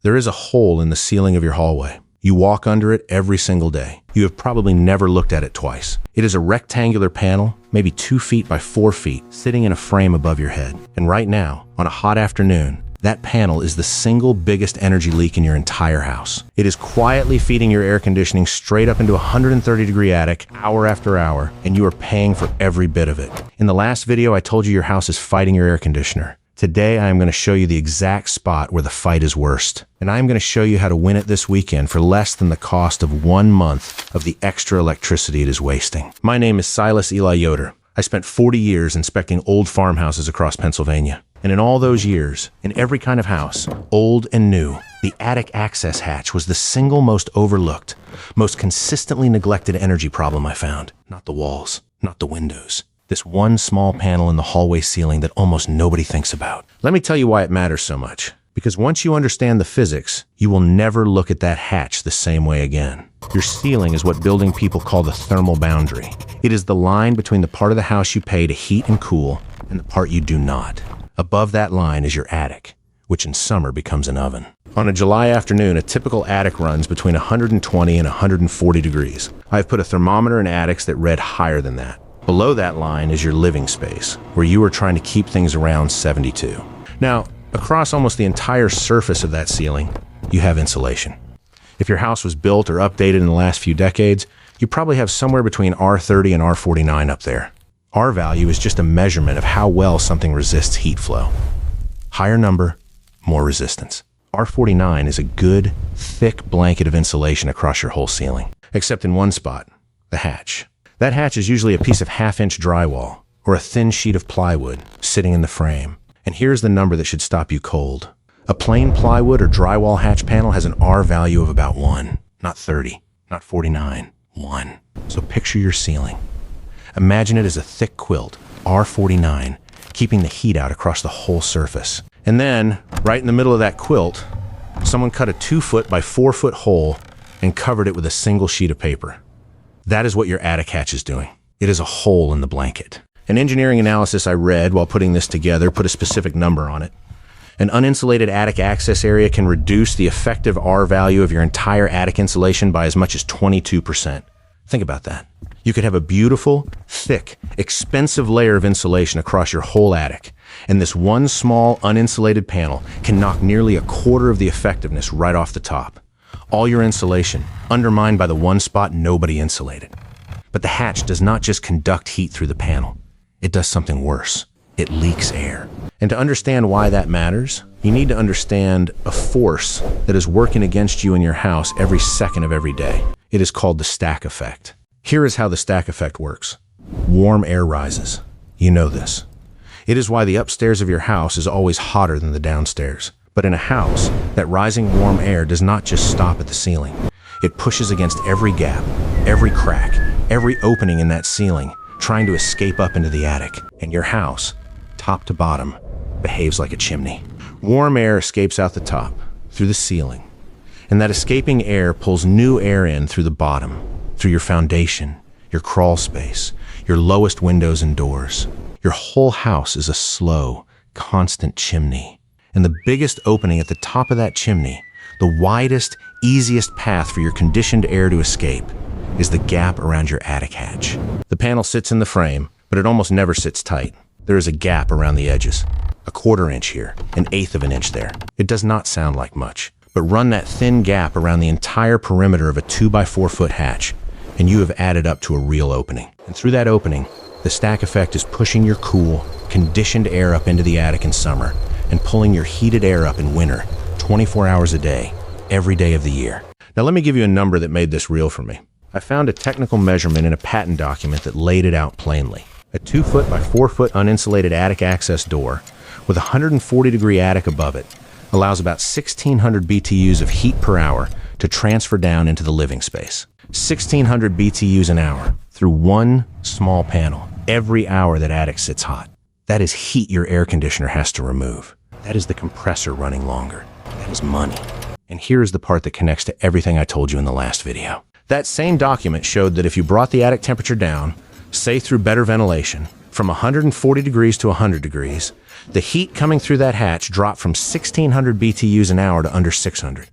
There is a hole in the ceiling of your hallway. You walk under it every single day. You have probably never looked at it twice. It is a rectangular panel, maybe 2 feet by 4 feet, sitting in a frame above your head. And right now, on a hot afternoon, that panel is the single biggest energy leak in your entire house. It is quietly feeding your air conditioning straight up into a 130-degree attic, hour after hour, and you are paying for every bit of it. In the last video, I told you your house is fighting your air conditioner. Today, I am going to show you the exact spot where the fight is worst. And I am going to show you how to win it this weekend for less than the cost of 1 month of the extra electricity it is wasting. My name is Silas Yoder. I spent 40 years inspecting old farmhouses across Pennsylvania. And in all those years, in every kind of house, old and new, the attic access hatch was the single most overlooked, most consistently neglected energy problem I found. Not the walls, not the windows. This one small panel in the hallway ceiling that almost nobody thinks about. Let me tell you why it matters so much. Because once you understand the physics, you will never look at that hatch the same way again. Your ceiling is what building people call the thermal boundary. It is the line between the part of the house you pay to heat and cool and the part you do not. Above that line is your attic, which in summer becomes an oven. On a July afternoon, a typical attic runs between 120 and 140 degrees. I've put a thermometer in attics that read higher than that. Below that line is your living space, where you are trying to keep things around 72. Now, across almost the entire surface of that ceiling, you have insulation. If your house was built or updated in the last few decades, you probably have somewhere between R30 and R49 up there. R value is just a measurement of how well something resists heat flow. Higher number, more resistance. R49 is a good, thick blanket of insulation across your whole ceiling, except in one spot, the hatch. That hatch is usually a piece of half-inch drywall or a thin sheet of plywood sitting in the frame. And here's the number that should stop you cold. A plain plywood or drywall hatch panel has an R value of about 1, not 30, not 49, 1. So picture your ceiling. Imagine it as a thick quilt, R49, keeping the heat out across the whole surface. And then, right in the middle of that quilt, someone cut a 2-foot by 4-foot hole and covered it with a single sheet of paper. That is what your attic hatch is doing. It is a hole in the blanket. An engineering analysis I read while putting this together put a specific number on it. An uninsulated attic access area can reduce the effective R value of your entire attic insulation by as much as 22%. Think about that. You could have a beautiful, thick, expensive layer of insulation across your whole attic, and this one small uninsulated panel can knock nearly a quarter of the effectiveness right off the top. All your insulation undermined by the one spot nobody insulated. But the hatch does not just conduct heat through the panel. It does something worse. It leaks air. And to understand why that matters, you need to understand a force that is working against you in your house every second of every day. It is called the stack effect. Here is how the stack effect works. Warm air rises. You know this. It is why the upstairs of your house is always hotter than the downstairs. But in a house, that rising warm air does not just stop at the ceiling. It pushes against every gap, every crack, every opening in that ceiling, trying to escape up into the attic. And your house, top to bottom, behaves like a chimney. Warm air escapes out the top, through the ceiling. And that escaping air pulls new air in through the bottom, through your foundation, your crawl space, your lowest windows and doors. Your whole house is a slow, constant chimney. And the biggest opening at the top of that chimney, the widest, easiest path for your conditioned air to escape, is the gap around your attic hatch. The panel sits in the frame, but it almost never sits tight. There is a gap around the edges, a 1/4 inch here, 1/8 of an inch there. It does not sound like much, but run that thin gap around the entire perimeter of a 2 by 4 foot hatch, and you have added up to a real opening. And through that opening, the stack effect is pushing your cool, conditioned air up into the attic in summer, and pulling your heated air up in winter, 24 hours a day, every day of the year. Now let me give you a number that made this real for me. I found a technical measurement in a patent document that laid it out plainly. A 2-foot by 4-foot uninsulated attic access door with a 140-degree attic above it allows about 1,600 BTUs of heat per hour to transfer down into the living space. 1,600 BTUs an hour through one small panel every hour that attic sits hot. That is heat your air conditioner has to remove. That is the compressor running longer. That is money. And here is the part that connects to everything I told you in the last video. That same document showed that if you brought the attic temperature down, say through better ventilation, from 140 degrees to 100 degrees, the heat coming through that hatch dropped from 1600 BTUs an hour to under 600.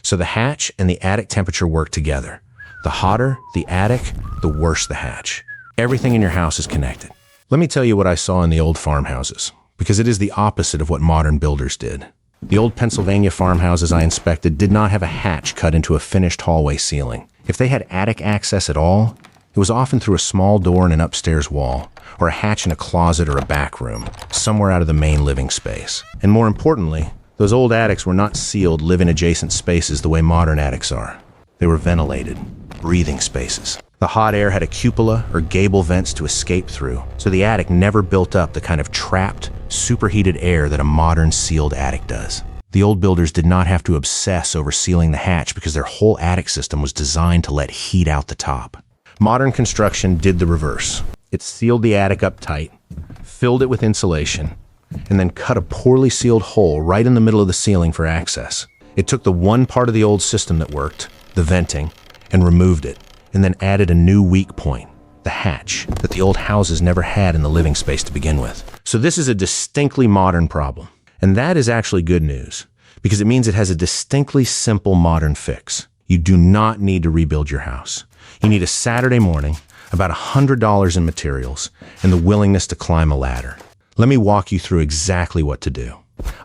So the hatch and the attic temperature work together. The hotter the attic, the worse the hatch. Everything in your house is connected. Let me tell you what I saw in the old farmhouses, because it is the opposite of what modern builders did. The old Pennsylvania farmhouses I inspected did not have a hatch cut into a finished hallway ceiling. If they had attic access at all, it was often through a small door in an upstairs wall, or a hatch in a closet or a back room, somewhere out of the main living space. And more importantly, those old attics were not sealed live-in adjacent spaces the way modern attics are. They were ventilated, breathing spaces. The hot air had a cupola or gable vents to escape through, so the attic never built up the kind of trapped, superheated air that a modern sealed attic does. The old builders did not have to obsess over sealing the hatch because their whole attic system was designed to let heat out the top. Modern construction did the reverse. It sealed the attic up tight, filled it with insulation, and then cut a poorly sealed hole right in the middle of the ceiling for access. It took the one part of the old system that worked, the venting, and removed it, and then added a new weak point, the hatch, that the old houses never had in the living space to begin with. So this is a distinctly modern problem. And that is actually good news, because it means it has a distinctly simple modern fix. You do not need to rebuild your house. You need a Saturday morning, about $100 in materials, and the willingness to climb a ladder. Let me walk you through exactly what to do.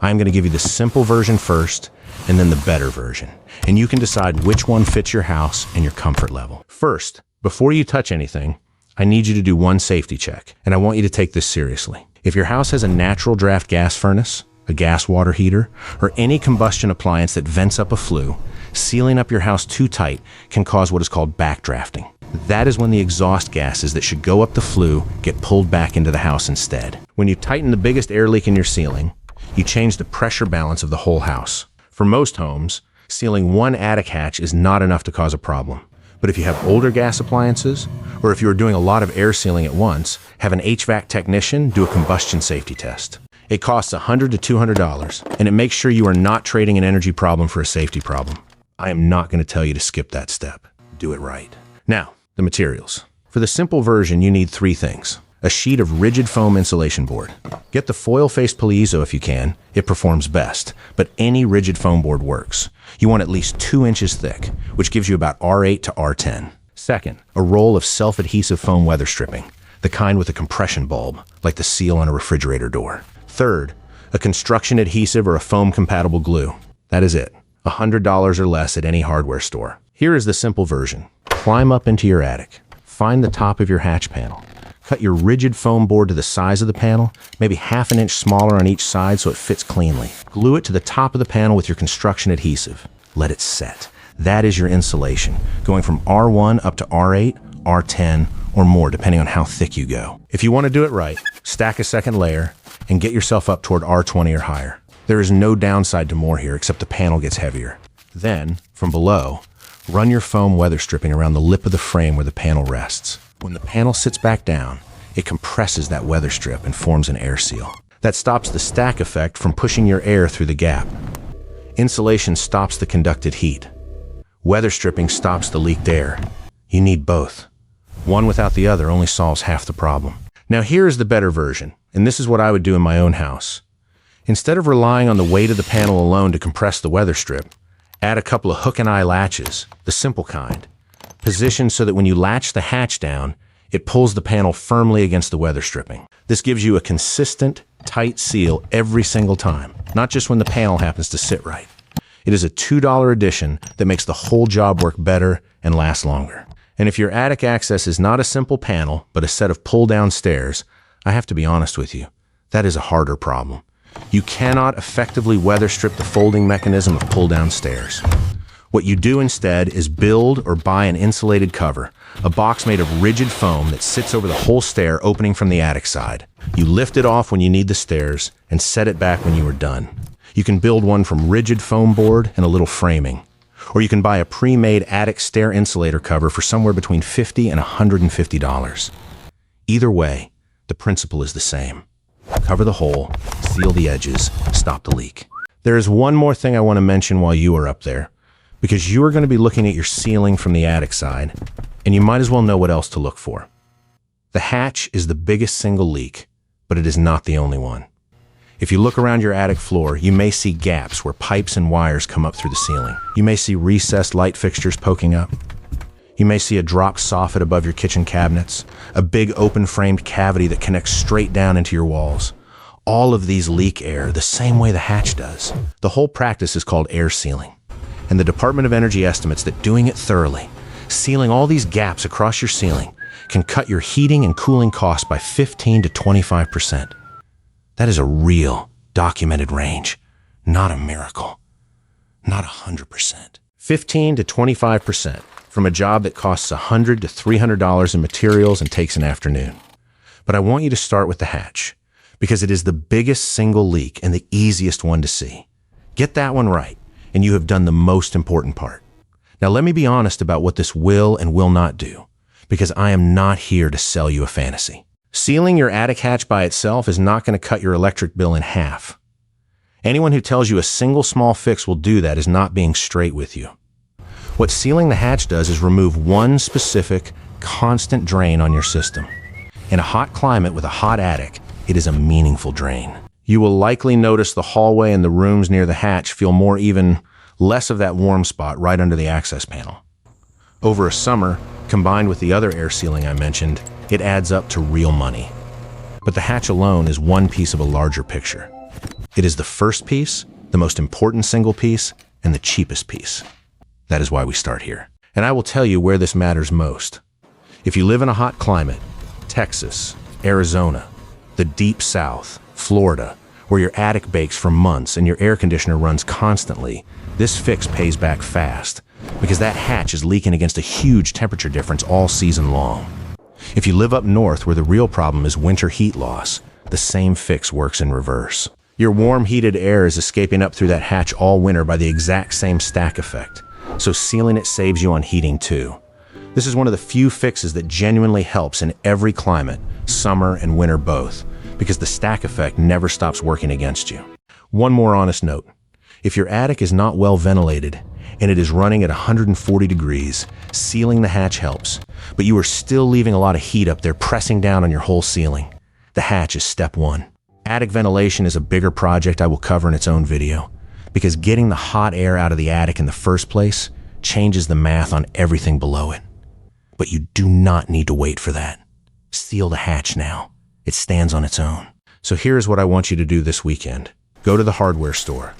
I'm going to give you the simple version first, and then the better version. And you can decide which one fits your house and your comfort level. First, before you touch anything, I need you to do one safety check, and I want you to take this seriously. If your house has a natural draft gas furnace, a gas water heater, or any combustion appliance that vents up a flue, sealing up your house too tight can cause what is called backdrafting. That is when the exhaust gases that should go up the flue get pulled back into the house instead. When you tighten the biggest air leak in your ceiling, you change the pressure balance of the whole house. For most homes, sealing one attic hatch is not enough to cause a problem. But if you have older gas appliances, or if you are doing a lot of air sealing at once, have an HVAC technician do a combustion safety test. It costs $100 to $200, and it makes sure you are not trading an energy problem for a safety problem. I am not going to tell you to skip that step. Do it right. Now, the materials. For the simple version, you need 3 things. A sheet of rigid foam insulation board. Get the foil-faced polyiso if you can. It performs best, but any rigid foam board works. You want at least 2 inches thick, which gives you about R8 to R10. Second, a roll of self-adhesive foam weather stripping, the kind with a compression bulb, like the seal on a refrigerator door. Third, a construction adhesive or a foam-compatible glue. That is it. $100 or less at any hardware store. Here is the simple version. Climb up into your attic. Find the top of your hatch panel. Cut your rigid foam board to the size of the panel, maybe ½ inch smaller on each side so it fits cleanly. Glue it to the top of the panel with your construction adhesive. Let it set. That is your insulation, going from R1 up to R8, R10, or more, depending on how thick you go. If you want to do it right, stack a second layer and get yourself up toward R20 or higher. There is no downside to more here, except the panel gets heavier. Then, from below, run your foam weather stripping around the lip of the frame where the panel rests. When the panel sits back down, it compresses that weather strip and forms an air seal. That stops the stack effect from pushing your air through the gap. Insulation stops the conducted heat. Weather stripping stops the leaked air. You need both. One without the other only solves half the problem. Now here is the better version, and this is what I would do in my own house. Instead of relying on the weight of the panel alone to compress the weather strip, add a couple of hook and eye latches, the simple kind, positioned so that when you latch the hatch down, it pulls the panel firmly against the weather stripping. This gives you a consistent, tight seal every single time, not just when the panel happens to sit right. It is a $2 addition that makes the whole job work better and last longer. And if your attic access is not a simple panel, but a set of pull-down stairs, I have to be honest with you, that is a harder problem. You cannot effectively weather strip the folding mechanism of pull-down stairs. What you do instead is build or buy an insulated cover, a box made of rigid foam that sits over the whole stair opening from the attic side. You lift it off when you need the stairs and set it back when you are done. You can build one from rigid foam board and a little framing. Or you can buy a pre-made attic stair insulator cover for somewhere between $50 and $150. Either way, the principle is the same. Cover the hole, seal the edges, stop the leak. There is one more thing I want to mention while you are up there, because you are going to be looking at your ceiling from the attic side, and you might as well know what else to look for. The hatch is the biggest single leak, but it is not the only one. If you look around your attic floor, you may see gaps where pipes and wires come up through the ceiling. You may see recessed light fixtures poking up. You may see a dropped soffit above your kitchen cabinets, a big open-framed cavity that connects straight down into your walls. All of these leak air the same way the hatch does. The whole practice is called air sealing, and the Department of Energy estimates that doing it thoroughly, sealing all these gaps across your ceiling, can cut your heating and cooling costs by 15 to 25%. That is a real, documented range, not a miracle, not 100%. 15 to 25% from a job that costs $100 to $300 in materials and takes an afternoon. But I want you to start with the hatch, because it is the biggest single leak and the easiest one to see. Get that one right, and you have done the most important part. Now let me be honest about what this will and will not do, because I am not here to sell you a fantasy. Sealing your attic hatch by itself is not going to cut your electric bill in half. Anyone who tells you a single small fix will do that is not being straight with you. What sealing the hatch does is remove one specific, constant drain on your system. In a hot climate with a hot attic, it is a meaningful drain. You will likely notice the hallway and the rooms near the hatch feel more even, less of that warm spot right under the access panel. Over a summer, combined with the other air sealing I mentioned, it adds up to real money. But the hatch alone is one piece of a larger picture. It is the first piece, the most important single piece, and the cheapest piece. That is why we start here. And I will tell you where this matters most. If you live in a hot climate, Texas, Arizona, the deep south, Florida, where your attic bakes for months and your air conditioner runs constantly, this fix pays back fast, because that hatch is leaking against a huge temperature difference all season long. If you live up north where the real problem is winter heat loss, the same fix works in reverse. Your warm heated air is escaping up through that hatch all winter by the exact same stack effect, so sealing it saves you on heating too. This is one of the few fixes that genuinely helps in every climate, summer and winter both, because the stack effect never stops working against you. One more honest note. If your attic is not well ventilated and it is running at 140 degrees, sealing the hatch helps, but you are still leaving a lot of heat up there pressing down on your whole ceiling. The hatch is step one. Attic ventilation is a bigger project I will cover in its own video, because getting the hot air out of the attic in the first place changes the math on everything below it. But you do not need to wait for that. Seal the hatch now. It stands on its own. So here is what I want you to do this weekend. Go to the hardware store.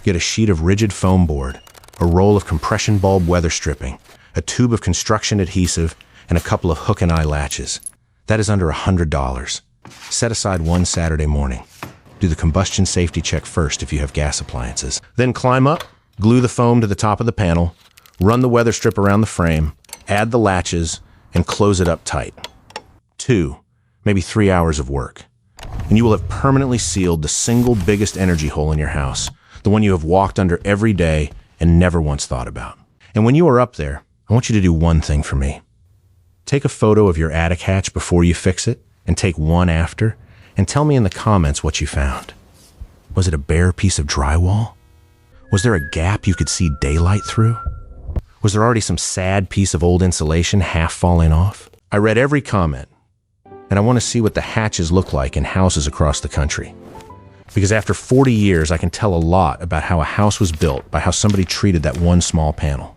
Get a sheet of rigid foam board, a roll of compression bulb weather stripping, a tube of construction adhesive, and a couple of hook and eye latches. That is under $100. Set aside one Saturday morning. Do the combustion safety check first if you have gas appliances. Then climb up, glue the foam to the top of the panel, run the weather strip around the frame, add the latches, and close it up tight. 2, maybe 3 hours of work. And you will have permanently sealed the single biggest energy hole in your house, the one you have walked under every day and never once thought about. And when you are up there, I want you to do one thing for me. Take a photo of your attic hatch before you fix it, and take one after, and tell me in the comments what you found. Was it a bare piece of drywall? Was there a gap you could see daylight through? Was there already some sad piece of old insulation half falling off? I read every comment, and I want to see what the hatches look like in houses across the country. Because after 40 years, I can tell a lot about how a house was built by how somebody treated that one small panel.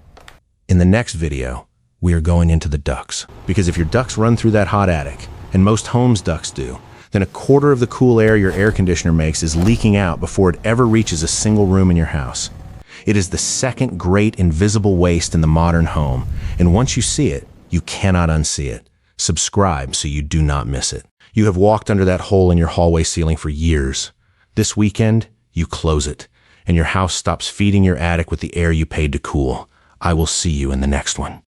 In the next video, we are going into the ducts. Because if your ducts run through that hot attic, and most homes' ducts do, then a quarter of the cool air your air conditioner makes is leaking out before it ever reaches a single room in your house. It is the second great invisible waste in the modern home, and once you see it, you cannot unsee it. Subscribe so you do not miss it. You have walked under that hole in your hallway ceiling for years. This weekend, you close it, and your house stops feeding your attic with the air you paid to cool. I will see you in the next one.